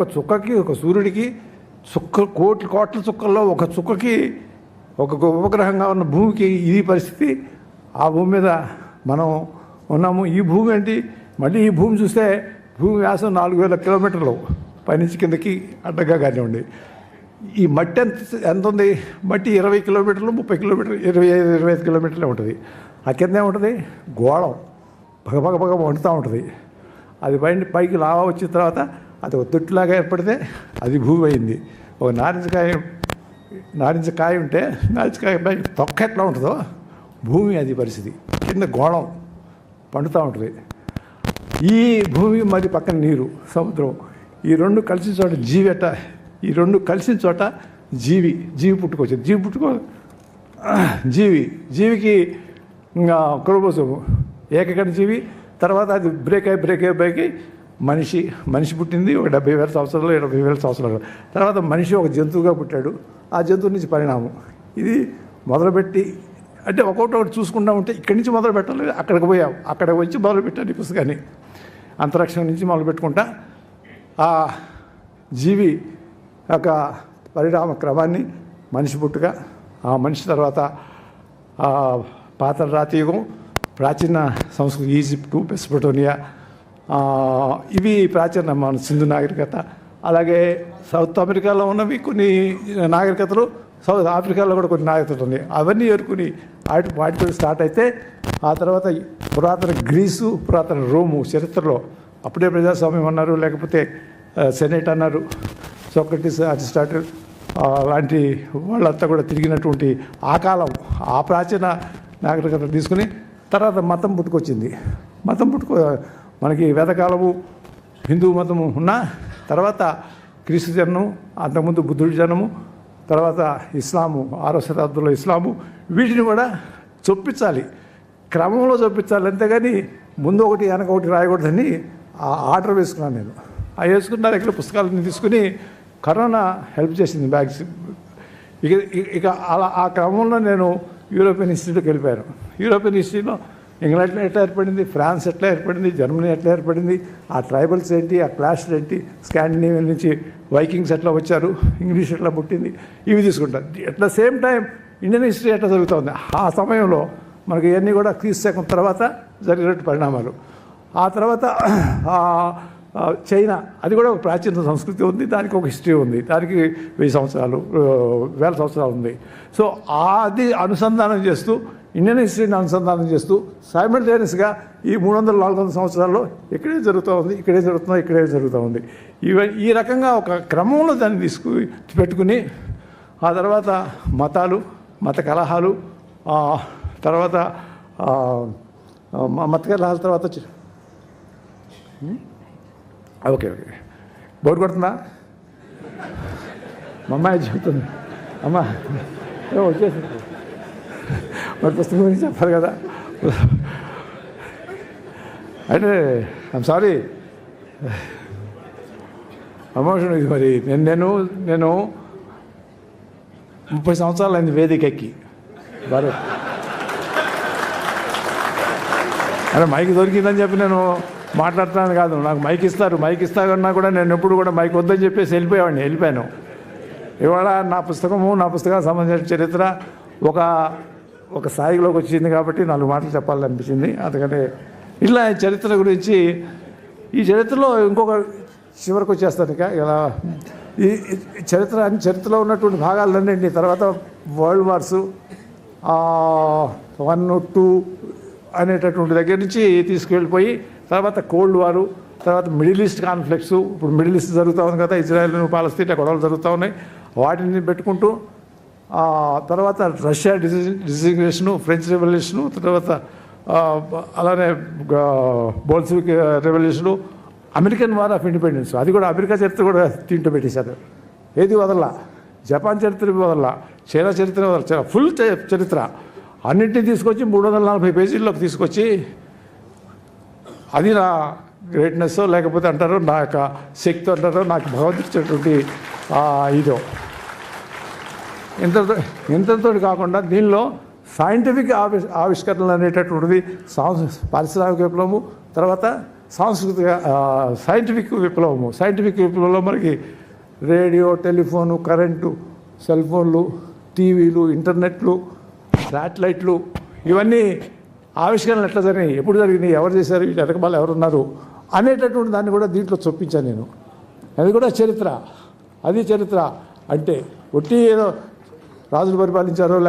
ఒక చుక్కకి, ఒక సూర్యుడికి కోట్ల కోట్ల చుక్కల్లో ఒక చుక్కకి, ఒక ఉపగ్రహంగా ఉన్న భూమికి ఇది పరిస్థితి. ఆ భూమి మీద మనం ఉన్నాము. ఈ భూమి ఏంటి, మళ్ళీ ఈ భూమి చూస్తే భూమి వ్యాసం 4000 కిలోమీటర్లు పైనుంచి కిందకి అడ్డగా కానివ్వండి. ఈ మట్టి ఎంత ఉంది, మట్టి 20 కిలోమీటర్లు, 30 కిలోమీటర్లు, 25 కిలోమీటర్లే ఉంటుంది. ఆ కింద ఏముంటుంది, గోళం పగ వండుతూ ఉంటుంది. అది పైకి లావా వచ్చిన తర్వాత అది ఒక తొట్టులాగా ఏర్పడితే అది భూమి అయింది. ఒక నారింజకాయ ఉంటే నారింజకాయ పై తొక్క ఎట్లా ఉంటుందో భూమి అది పరిస్థితి. కింద గోళం పండుతూ ఉంటుంది. ఈ భూమి మరి పక్కన నీరు, సముద్రం, ఈ రెండు కలిసిన చోట ఈ రెండు కలిసిన చోట జీవి పుట్టుకొచ్చింది. జీవికి క్రోమోజోము ఏకకణ జీవి. తర్వాత అది బ్రేక్ అయి మనిషి పుట్టింది. ఒక 70,000 సంవత్సరాలు, 80,000 సంవత్సరాలు తర్వాత మనిషి ఒక జంతువుగా పుట్టాడు. ఆ జంతువు నుంచి పరిణామం. ఇది మొదలుపెట్టి అంటే ఒక్కొక్కటి చూసుకుంటూ ఉంటే ఇక్కడి నుంచి మొదలు పెట్టాలి. అక్కడికి వచ్చి మొదలు పెట్టాను ఈ పుస్తకాన్ని. అంతరిక్షం నుంచి మొదలు పెట్టుకుంటా ఆ జీవి యొక్క పరిణామ క్రమాన్ని, మనిషి పుట్టుక, ఆ మనిషి తర్వాత పాత రాతి యుగం, ప్రాచీన సంస్కృతి ఈజిప్టు, మెసొపొటేమియా, ఇవి ప్రాచీన మన సింధు నాగరికత. అలాగే సౌత్ అమెరికాలో ఉన్నవి కొన్ని నాగరికతలు, సౌత్ ఆఫ్రికాలో కూడా కొన్ని నాగరికతలు ఉన్నాయి. అవన్నీ ఏరుకుని వాటితో స్టార్ట్ అయితే ఆ తర్వాత పురాతన గ్రీసు, పురాతన రోము చరిత్రలో అప్పుడే ప్రజాస్వామ్యం అన్నారు, లేకపోతే సెనేట్ అన్నారు. సోక్రటీస్, అరిస్టాటిల్ లాంటి వాళ్ళంతా కూడా తిరిగినటువంటి ఆ కాలం, ఆ ప్రాచీన నాగరికత తీసుకుని తర్వాత మతం పుట్టుకొచ్చింది. మనకి వేదకాలము హిందూ మతము ఉన్న తర్వాత క్రీస్తు జననం, అంతకుముందు బుద్ధుడి జనము, తర్వాత ఇస్లాము 6వ శతాబ్దంలో ఇస్లాము. వీటిని కూడా చొప్పించాలి, క్రమంలో చొప్పించాలి. అంతేగాని ముందు ఒకటి వెనక ఒకటి రాయకూడదని ఆర్డర్ వేసుకున్నాను నేను. ఆ వేసుకున్న దగ్గర పుస్తకాలను తీసుకుని కరోనా హెల్ప్ చేసింది బ్యాగ్స్. ఇక అలా ఆ క్రమంలో నేను యూరోపియన్ హిస్టరీలోకి వెళ్ళిపోయాను. యూరోపియన్ హిస్టరీలో ఇంగ్లాండ్ ఎట్లా ఏర్పడింది, ఫ్రాన్స్ ఎట్లా ఏర్పడింది, జర్మనీ ఎట్లా ఏర్పడింది, ఆ ట్రైబల్స్ ఏంటి, ఆ క్లాస్లు ఏంటి, స్కాండినేవియన్ నుంచి వైకింగ్స్ ఎట్లా వచ్చారు, ఇంగ్లీష్ ఎట్లా పుట్టింది, ఇవి తీసుకుంటారు. At the same time Indian history ఎట్లా జరుగుతుంది, ఆ సమయంలో మనకి ఇవన్నీ కూడా క్రీస్తు శకం తర్వాత జరిగినట్టు పరిణామాలు. ఆ తర్వాత చైనా, అది కూడా ఒక ప్రాచీన సంస్కృతి ఉంది, దానికి ఒక హిస్టరీ ఉంది, దానికి 1000 సంవత్సరాలు 1000 సంవత్సరాలు ఉంది. సో అది అనుసంధానం చేస్తూ, ఇండియన్ హిస్టరీని అనుసంధానం చేస్తూ సైమల్టేనియస్గా ఈ 300-400 సంవత్సరాల్లో ఇక్కడే జరుగుతూ ఉంది. ఈ రకంగా ఒక క్రమంలో దాన్ని పెట్టుకుని ఆ తర్వాత మతాలు, మత కలహాలు, తర్వాత మత కలహాల తర్వాత ఓకే బోర్డు కొడుతుందా? మా అమ్మాయి చెబుతుంది, అమ్మా వచ్చేసి మరి పుస్తకం గురించి చెప్పాలి కదా. అంటే ఐమ్ సారీ, ఎమోషన్ ఇది. మరి నేను 30 సంవత్సరాలు అయింది వేదిక ఎక్కి. భారత్ అరే మైక్ దొరికిందని చెప్పి నేను మాట్లాడుతున్నాను కాదు. నాకు మైక్ ఇస్తారన్నా కూడా నేను ఎప్పుడు కూడా మైక్ వద్దని చెప్పేసి వెళ్ళిపోయాను. ఇవాళ నా పుస్తకానికి సంబంధించిన చరిత్ర ఒక స్థాయిలోకి వచ్చింది కాబట్టి 4 మాటలు చెప్పాలనిపించింది. అందుకని ఇలా చరిత్ర గురించి, ఈ చరిత్రలో ఇంకొక చివరికి వచ్చేస్తాను. ఇలా ఈ చరిత్రలో ఉన్నటువంటి భాగాలన్నింటినీ తర్వాత వరల్డ్ వార్స్ 1, 2 అనేటటువంటి దగ్గర నుంచి తీసుకువెళ్ళిపోయి తర్వాత కోల్డ్ వారు, తర్వాత మిడిల్ ఈస్ట్ కాన్ఫ్లిక్ట్స్, ఇప్పుడు మిడిల్ ఈస్ట్ జరుగుతూ ఉంది కదా, ఇజ్రాయెల్ పాలస్తీనా గొడవలు జరుగుతూ ఉన్నాయి, వాటిని పెట్టుకుంటూ తర్వాత రష్యా డిజిగ్నేషను, ఫ్రెంచ్ రెవల్యూషను, తర్వాత అలానే Bolshevik revolution, American war of independence, అది కూడా అమెరికా చరిత్ర కూడా తింటూ పెట్టేశారు. ఏది వదల్లా, జపాన్ చరిత్ర వదల్లా, చైనా చరిత్ర వదల, ఫుల్ చరిత్ర అన్నింటినీ తీసుకొచ్చి 340 పేజీల్లోకి తీసుకొచ్చి, అది నా గ్రేట్నెస్ లేకపోతే అంటారు నా యొక్క శక్తి అంటారు, నాకు భగవంతుడిచ్చినటువంటి ఇదో. ఇంతతో కాకుండా దీనిలో సైంటిఫిక్ ఆవిష్కరణలు అనేటటువంటిది పారిశ్రామిక విప్లవము, తర్వాత సైంటిఫిక్ విప్లవంలో మనకి రేడియో, టెలిఫోను, కరెంటు, సెల్ ఫోన్లు, టీవీలు, ఇంటర్నెట్లు, శాటిలైట్లు, ఇవన్నీ ఆవిష్కరణలు ఎట్లా జరిగినాయి, ఎప్పుడు జరిగినాయి, ఎవరు చేశారు, వీటి వెనకమాల ఎవరున్నారు అనేటటువంటి దాన్ని కూడా దీంట్లో చొప్పించాను నేను. అది కూడా చరిత్ర. అది చరిత్ర అంటే ఒట్టి ఏదో రాజులు పరిపాలించారో లేక